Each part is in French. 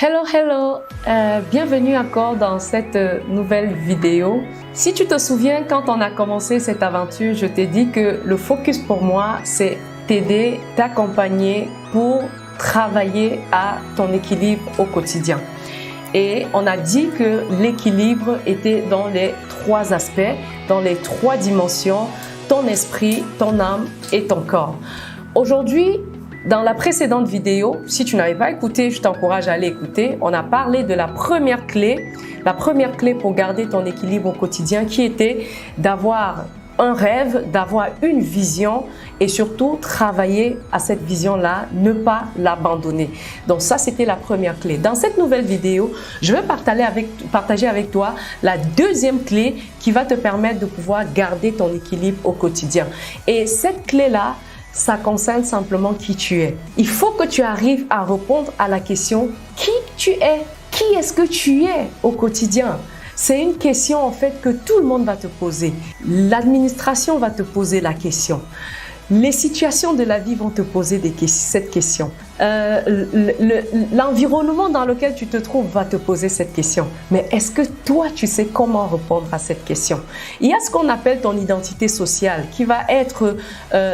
Hello, hello! Bienvenue encore dans cette nouvelle vidéo. Si tu te souviens, quand on a commencé cette aventure, je t'ai dit que le focus pour moi, c'est t'aider, t'accompagner pour travailler à ton équilibre au quotidien. Et on a dit que l'équilibre était dans les trois aspects, dans les trois dimensions, ton esprit, ton âme et ton corps. Aujourd'hui, dans la précédente vidéo, si tu n'avais pas écouté, je t'encourage à aller écouter. On a parlé de la première clé pour garder ton équilibre au quotidien qui était d'avoir un rêve, d'avoir une vision et surtout travailler à cette vision-là, ne pas l'abandonner. Donc ça, c'était la première clé. Dans cette nouvelle vidéo, je vais partager avec toi la deuxième clé qui va te permettre de pouvoir garder ton équilibre au quotidien. Et cette clé-là, ça concerne simplement qui tu es. Il faut que tu arrives à répondre à la question qui tu es. Qui est-ce que tu es au quotidien? C'est une question en fait que tout le monde va te poser. L'administration va te poser la question. Les situations de la vie vont te poser cette question. L'environnement dans lequel tu te trouves va te poser cette question. Mais est-ce que toi, tu sais comment répondre à cette question? Il y a ce qu'on appelle ton identité sociale qui va être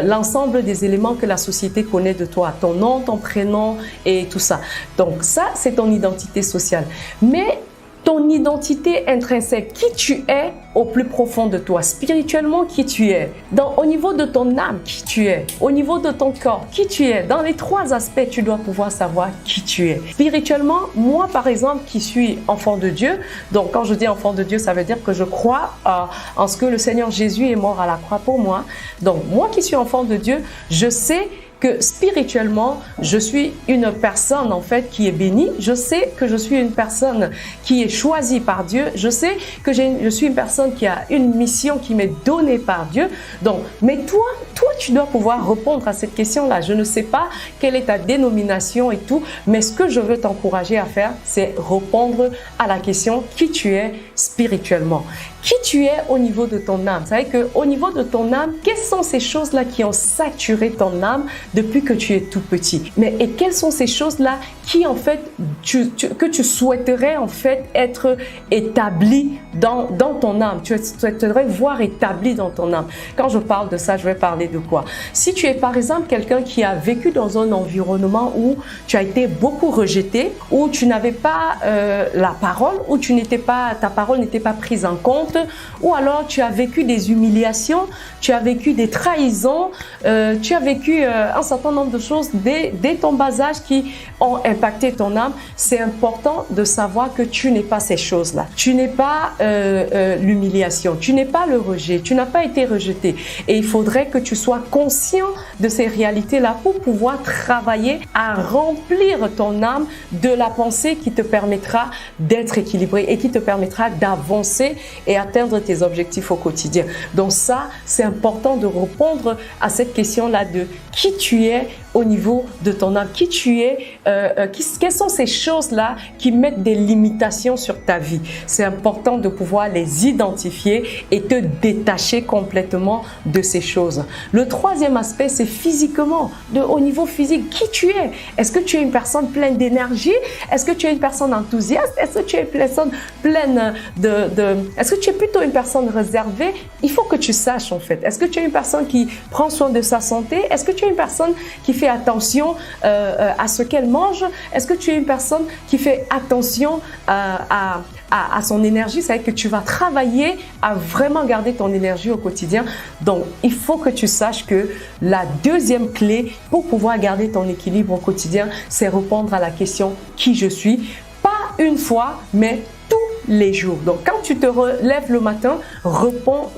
l'ensemble des éléments que la société connaît de toi. Ton nom, ton prénom et tout ça. Donc ça, c'est ton identité sociale. Mais ton identité intrinsèque, qui tu es au plus profond de toi, spirituellement qui tu es, au niveau de ton âme qui tu es, au niveau de ton corps qui tu es, dans les trois aspects, tu dois pouvoir savoir qui tu es. Spirituellement, moi par exemple qui suis enfant de Dieu, donc quand je dis enfant de Dieu, ça veut dire que je crois en ce que le Seigneur Jésus est mort à la croix pour moi. Donc moi qui suis enfant de Dieu, je sais que spirituellement, je suis une personne en fait qui est bénie. Je sais que je suis une personne qui est choisie par Dieu. Je sais que je suis une personne qui a une mission qui m'est donnée par Dieu. Donc, mais toi, tu dois pouvoir répondre à cette question-là. Je ne sais pas quelle est ta dénomination et tout, mais ce que je veux t'encourager à faire, c'est répondre à la question qui tu es spirituellement. Qui tu es au niveau de ton âme. Vous savez qu'au niveau de ton âme, quelles sont ces choses-là qui ont saturé ton âme depuis que tu es tout petit? Et quelles sont ces choses-là qui en fait, que tu souhaiterais en fait être établies dans ton âme? Tu souhaiterais voir établi dans ton âme. Quand je parle de ça, je vais parler de quoi? Si tu es par exemple quelqu'un qui a vécu dans un environnement où tu as été beaucoup rejeté, où tu n'avais pas la parole, où ta parole n'était pas prise en compte, ou alors tu as vécu des humiliations, tu as vécu des trahisons, tu as vécu un certain nombre de choses dès ton bas âge qui ont impacté ton âme, c'est important de savoir que tu n'es pas ces choses-là. Tu n'es pas l'humiliation, tu n'es pas le rejet, tu n'as pas été rejeté. Et il faudrait que tu sois conscient de ces réalités-là pour pouvoir travailler à remplir ton âme de la pensée qui te permettra d'être équilibré et qui te permettra d'avancer et atteindre tes objectifs au quotidien. Donc ça, c'est important de répondre à cette question-là de qui tu es au niveau de ton âme, qui tu es, quelles sont ces choses-là qui mettent des limitations sur ta vie. C'est important de pouvoir les identifier et te détacher complètement de ces choses. Le troisième aspect, c'est physiquement, au niveau physique, qui tu es. Est-ce que tu es une personne pleine d'énergie? Est-ce que tu es une personne enthousiaste? Est-ce que tu es une personne pleine est-ce que tu es plutôt une personne réservée? Il faut que tu saches en fait. Est-ce que tu es une personne qui prend soin de sa santé? Est-ce que tu es une personne qui fait attention à ce qu'elle mange? Est-ce que tu es une personne qui fait attention à son énergie? C'est-à-dire que tu vas travailler à vraiment garder ton énergie au quotidien. Donc, il faut que tu saches que la deuxième clé pour pouvoir garder ton équilibre au quotidien, c'est répondre à la question qui je suis. Pas une fois, mais les jours. Donc, quand tu te relèves le matin,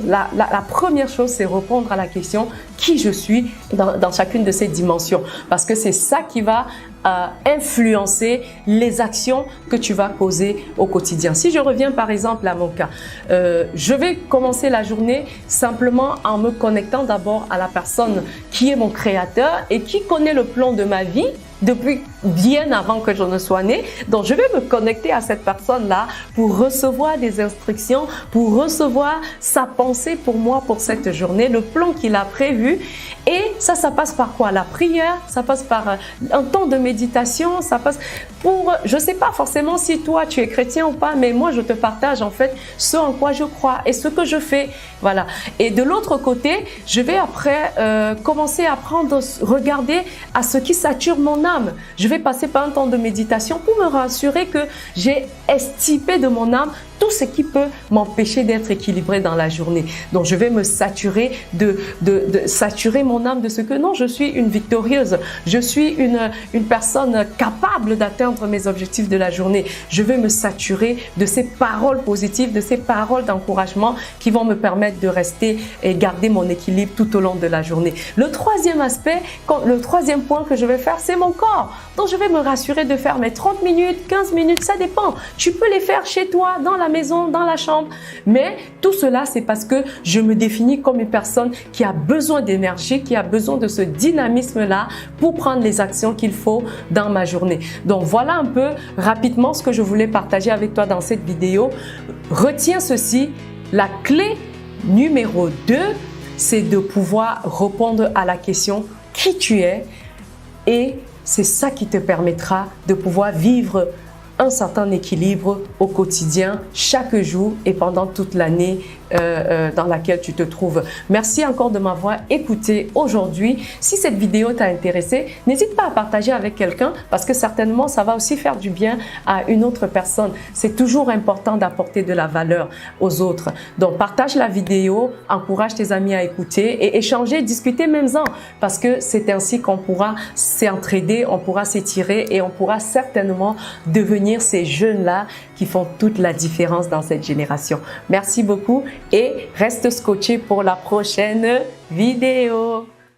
la première chose, c'est répondre à la question qui je suis dans chacune de ces dimensions. Parce que c'est ça qui va influencer les actions que tu vas poser au quotidien. Si je reviens par exemple à mon cas, je vais commencer la journée simplement en me connectant d'abord à la personne qui est mon créateur et qui connaît le plan de ma vie depuis bien avant que je ne sois née. Donc, je vais me connecter à cette personne-là pour recevoir des instructions, pour recevoir sa pensée pour moi, pour cette journée, le plan qu'il a prévu. Et ça passe par quoi? La prière, ça passe par un temps de méditation, ça passe pour, je ne sais pas forcément si toi tu es chrétien ou pas, mais moi je te partage en fait ce en quoi je crois et ce que je fais. Voilà. Et de l'autre côté, je vais après commencer à regarder à ce qui sature mon âme. Je vais passer par un temps de méditation pour me rassurer que j'ai estimé de mon âme tout ce qui peut m'empêcher d'être équilibré dans la journée. Donc, je vais me saturer saturer mon âme de ce que non, je suis une victorieuse. Je suis une personne capable d'atteindre mes objectifs de la journée. Je vais me saturer de ces paroles positives, de ces paroles d'encouragement qui vont me permettre de rester et garder mon équilibre tout au long de la journée. Le troisième aspect, le troisième point que je vais faire, c'est mon corps. Donc, je vais me rassurer de faire mes 30 minutes, 15 minutes, ça dépend. Tu peux les faire chez toi, dans la maison, dans la chambre. Mais tout cela, c'est parce que je me définis comme une personne qui a besoin d'énergie, qui a besoin de ce dynamisme-là pour prendre les actions qu'il faut dans ma journée. Donc, voilà un peu rapidement ce que je voulais partager avec toi dans cette vidéo. Retiens ceci, la clé numéro 2, c'est de pouvoir répondre à la question « Qui tu es ?» et c'est ça qui te permettra de pouvoir vivre un certain équilibre au quotidien, chaque jour et pendant toute l'année dans laquelle tu te trouves. Merci encore de m'avoir écouté aujourd'hui. Si cette vidéo t'a intéressé, n'hésite pas à partager avec quelqu'un parce que certainement ça va aussi faire du bien à une autre personne. C'est toujours important d'apporter de la valeur aux autres. Donc partage la vidéo, encourage tes amis à écouter et échanger, discuter même-en parce que c'est ainsi qu'on pourra s'entraider, on pourra s'étirer et on pourra certainement devenir ces jeunes-là qui font toute la différence dans cette génération. Merci beaucoup et reste scotché pour la prochaine vidéo.